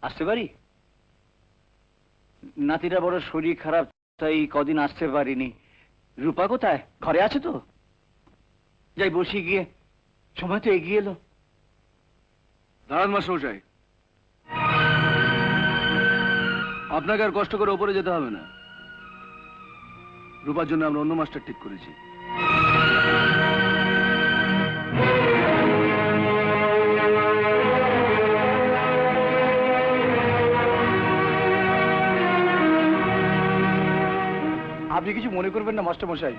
আসতে পারি? নাতিরা বড় শরীর খারাপ, তাই কদিন আসতে পারিনি। রূপা কোথায়? ঘরে আছে তো? যাই বসি গিয়ে, সময় তো এগিয়ে এলো। দাঁড়ান মাস্টারমশাই, আপনাকে আর কষ্ট করে ওপরে যেতে হবে না। রূপার জন্য আমরা অন্য মাস্টার ঠিক করেছি। আপনি কিছু মনে করবেন না মাস্টারমশাই,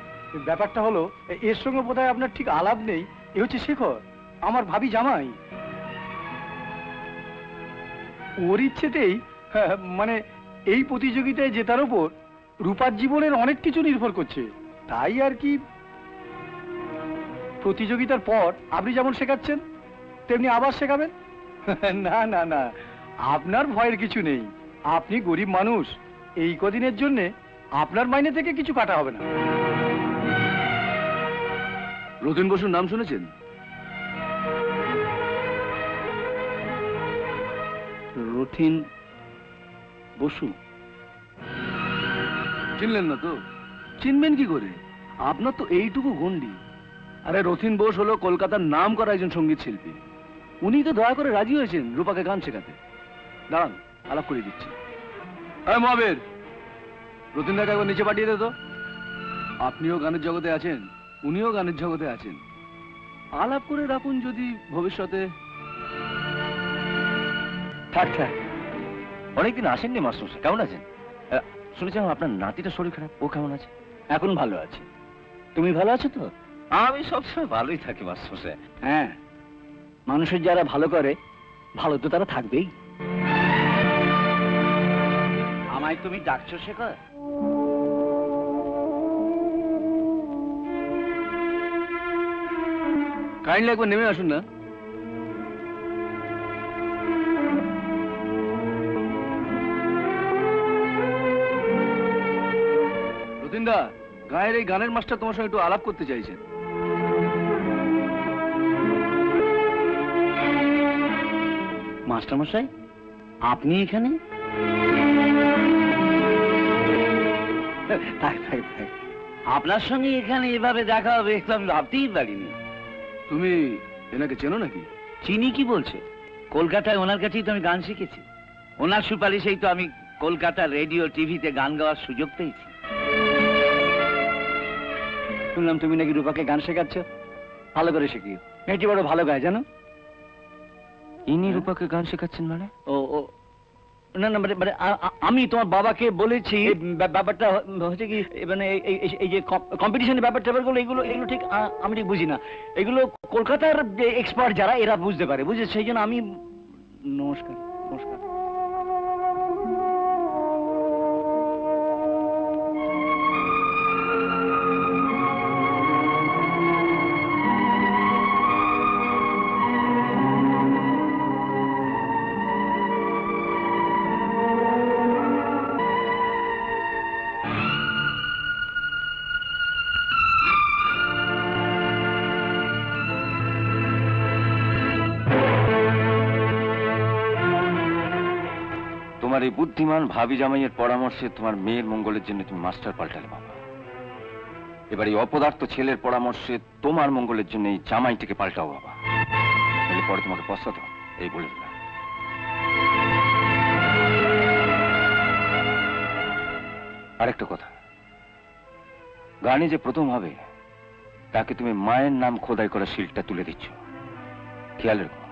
ব্যাপারটা হলো এর সঙ্গে বোধহয় আপনার ঠিক আলাপ নেই। এ হচ্ছে শেখর, আমার ভাবি জামাই। ওর ইচ্ছেতেই মানে এই প্রতিযোগিতায় জেতার উপর রূপার জীবনের অনেক কিছু নির্ভর করছে। তাই আর কি, প্রতিযোগিতার পর আপনি যেমন শেখাচ্ছেন তেমনি আবার শেখাবেন। না না না, আপনার ভয়ের কিছু নেই। আপনি গরিব মানুষ, এই কদিনের জন্যে আপনার মাইনে থেকে কিছু কাটা হবে না। রতিন বসুর নাম শুনেছেন? রথিন বসু? চিনলেন না তো? চিনবেন কি করে? আপনার তো এইটুকু গন্ডি। আরে রথিন বোস হলো কলকাতার নাম করা একজন সঙ্গীত শিল্পী। উনি তো দয়া করে রাজি হয়েছেন রূপাকে গান শেখাতে। দাঁড়ান, আলাপ করে দিচ্ছি। এই মহাবীর, রতিন দাকে একবার নিচে পাঠিয়ে দে তো। আপনিও গানের জগতে আছেন, উনিও গানের জগতে আছেন। আলাপ করে রাখুন, যদি ভবিষ্যতে। থাক থাক, অনেকদিন আসেননি মাস্টারমশাই। কেমন আছেন? শুনেছিলাম আপনার নাতিটা শরীর খারাপ, ও কেমন আছে? এখন ভালো আছে। তুমি ভালো আছো তো? আমি সবসময় ভালোই থাকি মাস্টারমশাই। হ্যাঁ, মানুষের যারা ভালো করে, ভালো তো তারা থাকবেই। আমায় তুমি ডাকছো শেখর? কাইন্ডলি একবার নেমে আসুন না। রতিনদা, গায়ের এই গানের মাস্টার তোমার সঙ্গে একটু আলাপ করতে চাইছেন। মাস্টারমশাই, আপনি এখানে? থাক থাক থাক, আপনার সঙ্গে এখানে এভাবে দেখা হবে আমি ভাবতেই পারিনি। তুমি এনাকে চেনো নাকি? চিনি কি বলছে? কলকাতায় ওনার কাছেই তো আমি গান শিখেছি। ওনার সুপারিশেই তো আমি কলকাতার রেডিও টিভিতে গান গাওয়ার সুযোগ পেয়েছি। শুনলাম তুমি নাকি রূপাকে গান শেখাচ্ছ। ভালো করে শিখিও, মেয়েটি বড় ভালো গায় জানো। ইনি রূপাকে গান শেখাচ্ছেন মানে? ও ও না না, মানে আমি তোমার বাবাকে বলেছি। ব্যাপারটা হচ্ছে কি, মানে এই যে কম্পিটিশনের ব্যাপারগুলো, এগুলো এগুলো ঠিক আমি ঠিক বুঝি না। এগুলো কলকাতার যে এক্সপার্ট যারা, এরা বুঝতে পারে, বুঝে সেই জন্য আমি। নমস্কার নমস্কার। তোমার এই বুদ্ধিমান ভাবি জামাইয়ের পরামর্শে তোমার মেয়ের মঙ্গলের জন্য তুমি মাস্টার পাল্টালে বাবা। এবার এই অপদার্থ ছেলের পরামর্শে তোমার মঙ্গলের জন্য এই জামাইটিকে পাল্টাও বাবা, তাহলে পরে তোমাকে পশ্চাৎ হবে। এই বলে দিলাম। আরেকটা কথা, গানে যে প্রথম হবে তাকে তুমি মায়ের নাম খোদাই করা শিলটা তুলে দিচ্ছ, খেয়াল রেখো।